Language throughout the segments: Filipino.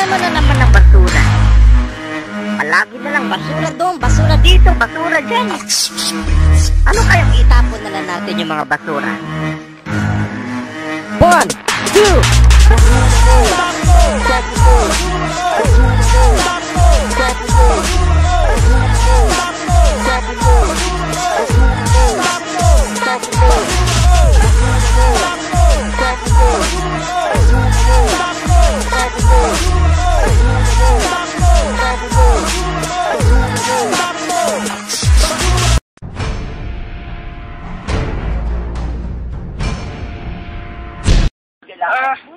problema na naman ng basura. Palagi na lang basura doon, basura dito, basura dyan. Ano kayang itapon na lang natin yung mga basura? 1, 2,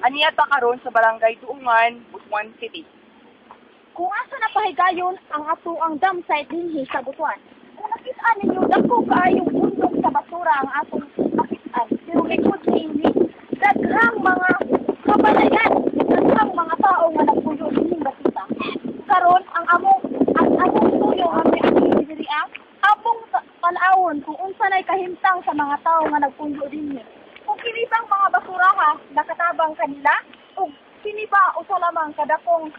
Aniya ta karon sa barangay Duungan, Butuan City. Kung asa na pahigayon ang ato ang dam site dinhi sa Butuan. Kung nakita ninyo dako kaayong bundok sa basura ang atong kapitan, pero likod dinhi daghang mga kabanayan, daghang mga tao nga nagpuyo dinhi basita. Karon ang among tuyo nga may diri among tan-awon kung unsa nay kahimtang sa mga tao nga nagpuyo dinhi. Kung kini bang mga basura ha, nakatabang kanila, o kini ba usa lamang kadakong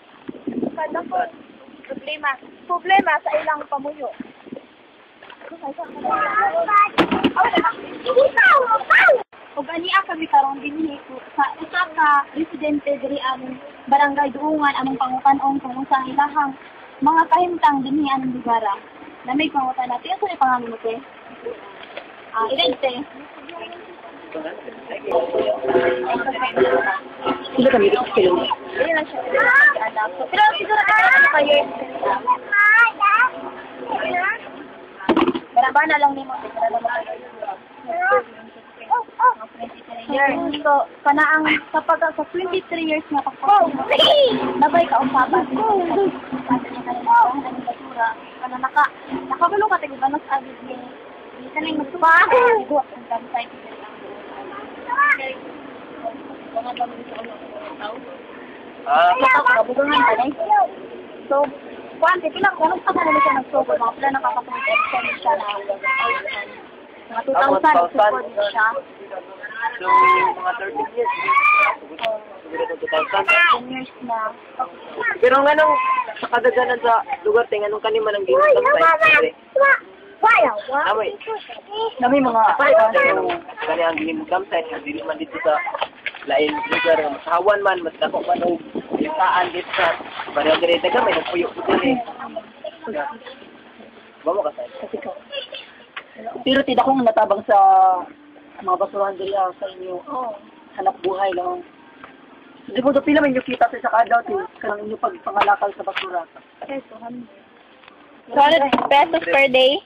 problema sa ilang pamuyo. O ganiya kami karon dinhi sa usa ka residente diri among barangay Duungan among pangutan-on kung unsa ang ilahang mga kahimtang dinhi among lugar. Lamay pangutan natin sa pangalan mo te. Idente. Sila kami dito sa kilo. Ayun siya. Pero siguro kayo. Barabana lang ni mo. So, kanaang kapag sa 23 years na pagpapos, nabay ka usapan. Nakabalo ka tayo ba nas agad ni isa na yung magsubahan. Ang damsay. So, kuwante, pilang ganun pa na siya nagsubo. Mga pala nakakapag-extend siya na mga 2,000 siya. So, mga 13 years. Siguro 2,000. 10 years na. Pero nga nung sa kadaganan sa lugar, anong kanima ng ginutang site? Namay. Namay mga Kani ang ginutang site, hindi man dito sa lain lugar. Masahawan man, mas dako man o istaan dito sa barangay ka, may nagpuyo ko din eh. Ba mo ka site? Pero tidak kong natabang sa mga basurahan diri sa inyo. Hanap buhay lang. Hindi ko pila man yung kita sa kadaw ti kanang inyo pagpangalakal sa basura. pesos. 100 pesos per day?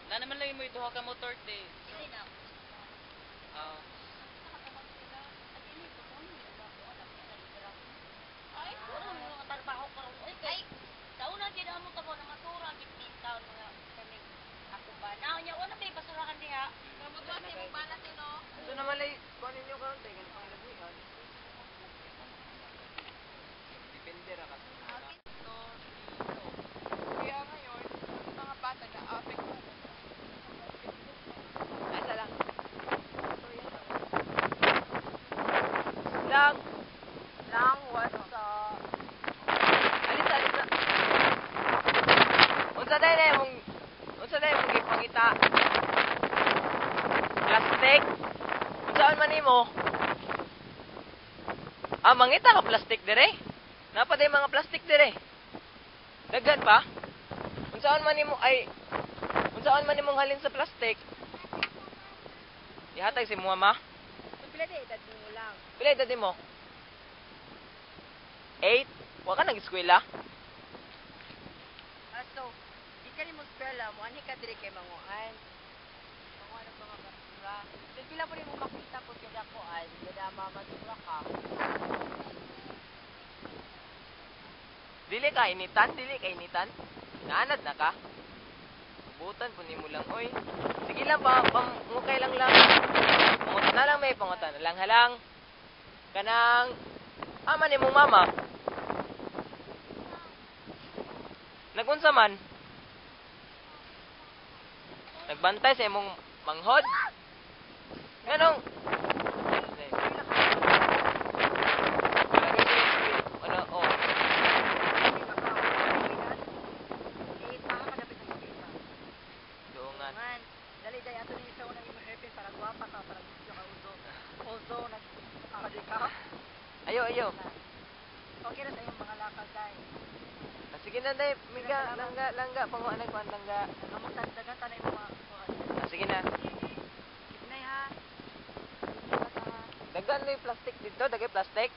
Na naman lang mo ito ka motor te. Ay, wala mo nga trabaho karon. Ay, dauna gid amo tabo na masura gid taon mga kami. Ako ba na nya wala may basurahan diha. Kamo to sa imong balat no. So naman lay kunin niyo karon tay kan panglabuhan. Depende ra kasi. Kaya ngayon, mga bata na affect lang was alisa unsa dai mong ipangita plastic unsaon man nimo mangita ka plastic dire napa day mga plastic dire daghan pa unsaon man nimong halin sa plastic ihatag si mama Pila day edad mo Pila edad mo? 8? Wa ka nag-eskwela? Aso, di ka ni mo spela mo, ani ka diri kay manguan. Manguan ang mga basura. Dili pila po rin mo makita po kaya ko ay, kada mamadura ka. Dili ka initan? Dili ka initan? Naanad na ka? Butan po ni mo lang, oy. Sige lang, pamukay lang. Pangutan na lang, may pangutan na lang. Halang. Kanang, ama ni mong mama. Nagunsa man? Nagbantay sa imong manghod? Ganong? Ano, oh. Doongan. Man, dali day ato ni sa unang imong hairpin para gwapa ka, para gusto ka uso. Uso nagkakadi ka. Ayo. Okay na sa iyong mga lakad day. Sige na, day. Miga, langga. Panguan na kuan, langga. Kamutan dagan tanay mo mga kuan. Sige na. Nay ha. Dagan may plastic dito. Dagay plastic.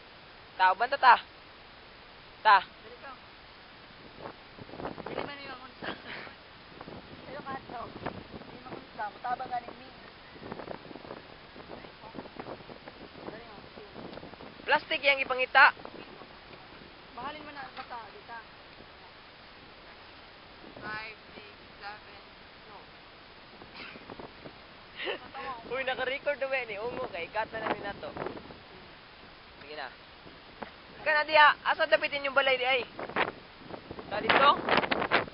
Tao ba ta? Ta. Dili ka. Dili man yung unsa. Pero ka to. Dili man unsa, mutabang ganing mi. Dali mo. Plastic yang ipangita. Mahalin mo na ang bata dita. 5, 6, 7, no. Uy, naka-record na ni Ungo kay kata na ni nato. Sige na. Kana diya, asa dapitin yung balay di ay? Ta dito?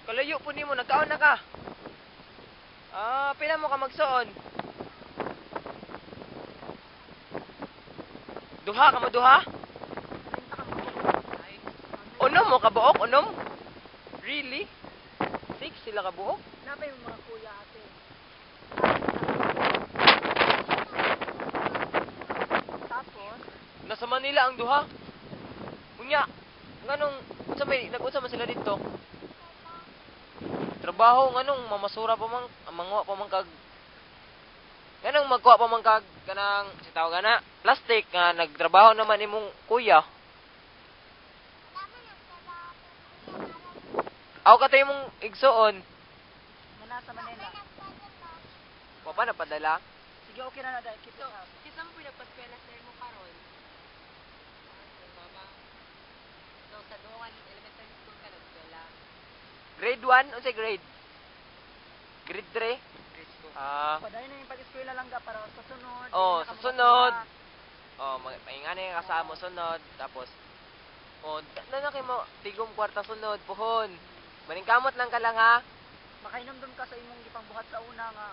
Kalayo po nimo, nagkaon na ka. Pila mo ka magsuon? Duha ka mo duha? Unom mo ka buok, unom? Really? 6 sila ka buok? Napay yung mga kuya ate. Tapos, Nasa Manila ang duha. Unya, nganong unsa may nag-unsa man sila dito? Trabaho nganong mamasura pa man, mangwa pa man kag nganong magkuha pa man kag kanang sitaw gana plastic nga nagtrabaho naman imong kuya. Aw katay mong igsuon. manasa Manila. Wa pa napadala. Sige, okay na na dahil. Keep it up. Kita mo pinagpaskwela sa mo karon. Mama. So, sa Duangan Elementary School ka nagkwela. Grade 1 unsay grade? Grade 3? Grade 2. Padayon na yung pag-eskwela lang ka para sa sunod. Oh, sa sunod. Paingani ka sa mo sunod tapos na kay mo tigom kwarta sunod puhon. Maningkamot lang ka lang ha. Makainomdom ka sa imong gipangbuhat sa una nga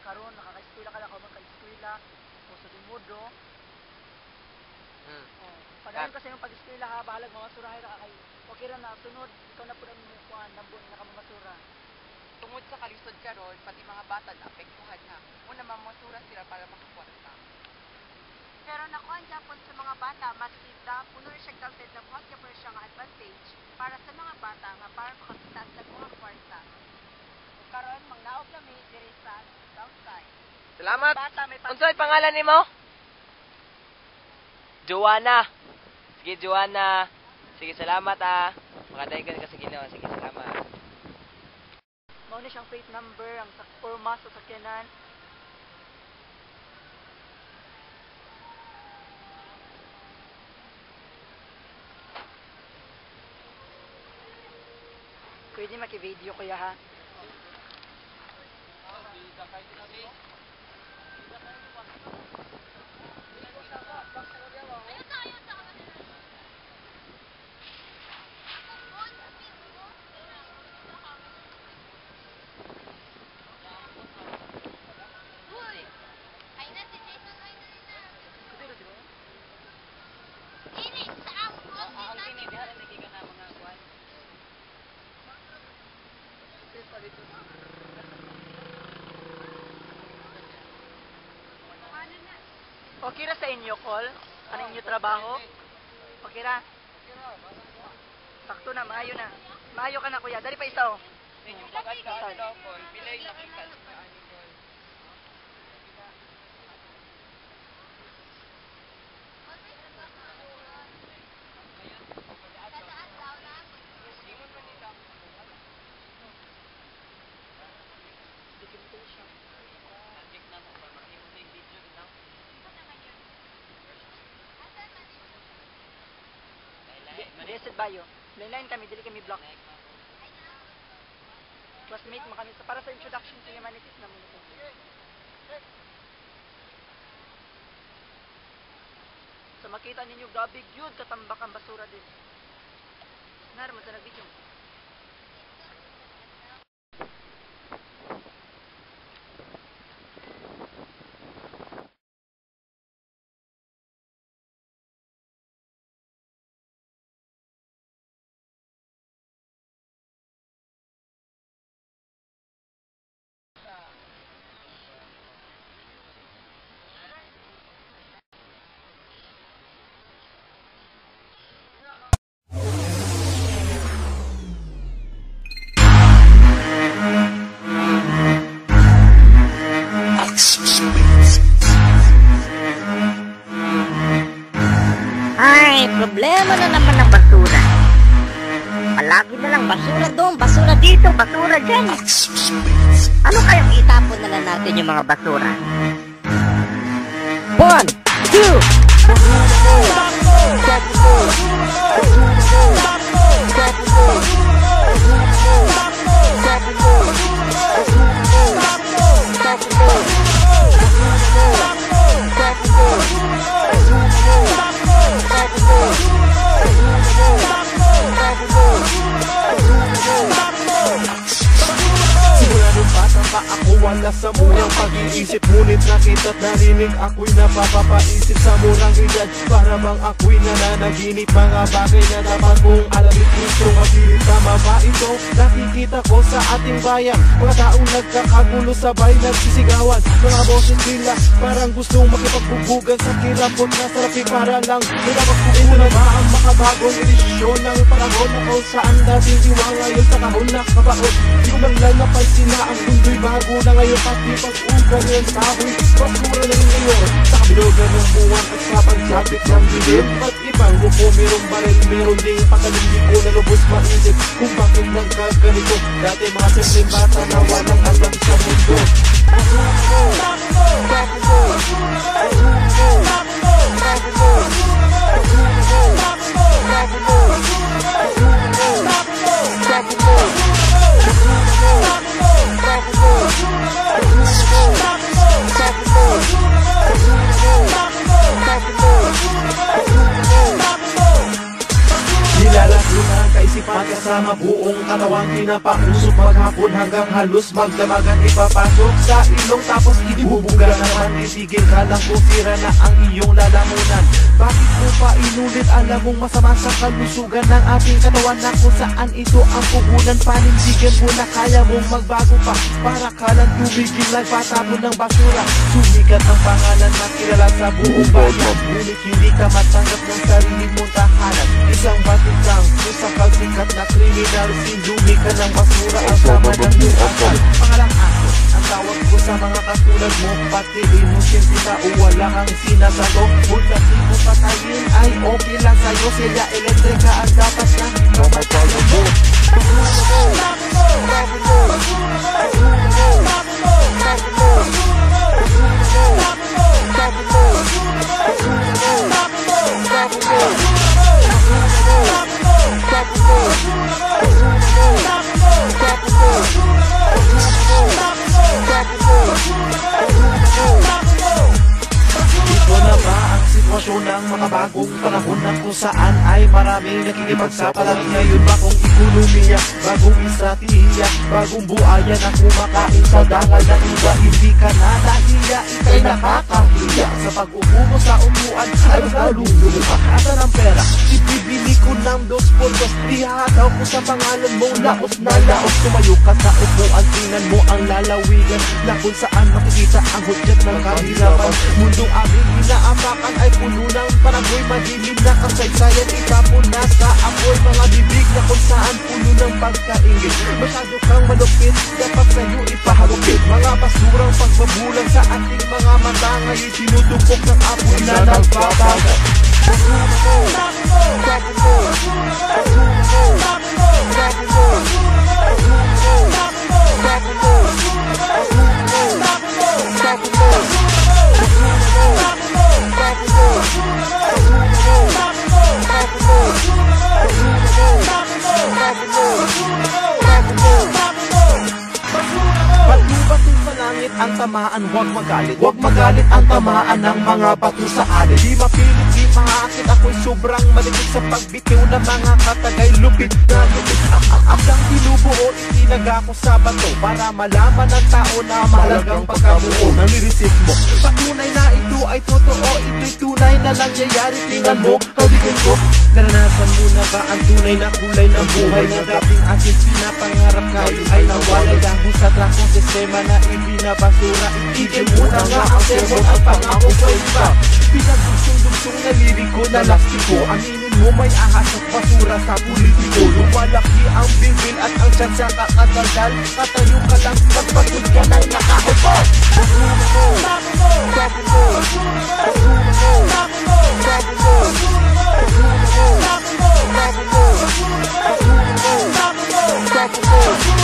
karon nakaka-eskwela ka lang ka magka-eskwela o sa dimodo. Padayon ka sa imong pag-eskwela ha, bahalag mga surahay ra kay okay ra na sunod ikaw na pud ang imong kuan nambon na ka mga sura. Tungod sa kalisod karon pati mga bata naapektuhan na. Una mamasura sila para makakwarta. Pero nakuha Japon sa mga bata, masida, puno siya kalted na buhat ka siya nga advantage para sa mga bata nga para makakita sa mga kwarta. Karon mangnaog kami diri sa downside. Salamat. Bata may Unsay pangalan nimo? Joanna. Sige Joanna. Sige salamat Makadayon ka sa Ginoo. Sige salamat. mao ni siyang plate number ang forma sa sakyanan. Pwede maki-video kuya ha. Okay ra sa inyo, Col? Ano inyo trabaho? Okay ra? Sakto na, maayo na. Maayo ka na, kuya. Dali pa isa, oh. Pilay. Nag-check na mo para makita mo yung video na. Blessed Bayo. Lain-lain kami, dili kami block. Classmate mo kami para sa introduction to humanities na muna. So makita ninyo, grabe yun, katambak ang basura din. Naraman sa nag-video. Ay, problema na naman ng basura. Palagi na lang basura doon, basura dito, basura dyan. Ano kayang itapon na lang natin yung mga basura? 1, Pa ako wala sa murang pag-iisip, ngunit nakita't narinig ako'y napapapaisip sa murang edad. Para bang ako'y nananaginip, mga bagay na dapat kong alamin. Gusto mapilit, tama ba ito? Nakikita ko sa ating bayan, mga taong nagkakagulo sabay nagsisigawan. Mga boses nila parang gustong makipagbubugan sa kirapot na sarapi para lang nilapagpuin na ba ang makabagong edisyon ng panahon na kung saan dating iwa ngayon sa kahon na kabaon. Di ko man lang napansin na ang mundo'y bago na ngayon, pati pag-ugan yung sahoy basura na rin ngayon sa kabilogan ng buwan at sa pagsapit ng dilim. At ibang grupo merong baril, meron ding patalim, di ko na lubos maisip kung bakit nagkaganito. Dati mga simpleng bata na walang alam sa mundo. Nilalas na ang kaisipan kasama buong katawan, pinapausok maghapon hanggang halos magdamagan, ipapasok sa ilong tapos ibubuga naman. Itigil ka lang kung sira na ang iyong lalamunan. Bakit mo pa inulit? Alam mong masama sa kalusugan ng ating katawan, na kung saan ito ang puhunan. Panindigan mo na kaya mong magbago pa, para ka lang tumigil lang patapon ng basura. Sumikat ang pangalan na kilala sa buong bayan, ngunit hindi ka matanggap ng sarili mong tahanan. Isang batik lang sa pagsikat na kriminal, sindumi ka ng basura ang sama ng luasan. Pangalang aso ang tawag ko sa mga katulad mo, pati inosente na o wala kang sinasago. Pagkati mo patayin ay okay lang sa'yo, sila elektrika ang dapat na mamatayan mo. Ito na ba ang sitwasyon ng mga bagong panahon na kung saan ay maraming nakikipagsapalaran? Ngayon ba kung ekonomiya, bagong estratehiya, bagong buhaya na kumakain sa dangal ng iba? Hindi ka na dahiya, ika'y nakakahiya. Sa pag-upo mo sa upuan ay mas nalululo ka. Asan ang pera? Ibibili ko ng 2 puntos, ihahataw ko sa pangalan mo, laos na laos. Tumayo ka sa upuan, tingnan mo ang lalawigan na kung saan makikita ang hudyat ng kahirapan. Mundong aming inaapakan ay puno ng paragoy, madilim na kasaysayan, itapon na sa apoy. Mga bibig na kung saan puno ng pagkaingit, masyado kang malupit, dapat sa'yo ipahagupit. Mga basurang pagbabulang sa ating mga mata, ngayon tinutupok ng apoy na nagbabagat. ang tamaan, huwag magalit. Huwag magalit ang tamaan ng mga bato sa alin. Di mapilit, di mahakit, ako'y sobrang maligid sa pagbitiw ng mga katagay. Lupit na lupit, ang tinubuo, itinaga ko sa bato para malaman ng tao na mahalagang pagkabuo ng lirisip mo. Patunay na ito ay totoo, ito'y tunay na nangyayari. Tingnan mo, kaligin ko. Naranasan mo na ba ang tunay na kulay ng buhay na dating ating pinapangarap kayo ay nawalay dahil sa trakong sistema na ibinabasura. Itigil mo na nga ang sermon at pangako sa iba. Pinagdugsong-dugsong na liriko na lastiko. Aminin mo may ahas at basura sa politiko. Lumalaki ang bilbil at ang tsansa kakatagal. Katayo ka lang, magpatid ka na'y nakaupo. Basura mo, sabi mo, basura mo, sabi mo, sabi mo, basura mo, sabi mo, sabi mo, basura mo, sabi mo, sabi mo, sabi mo.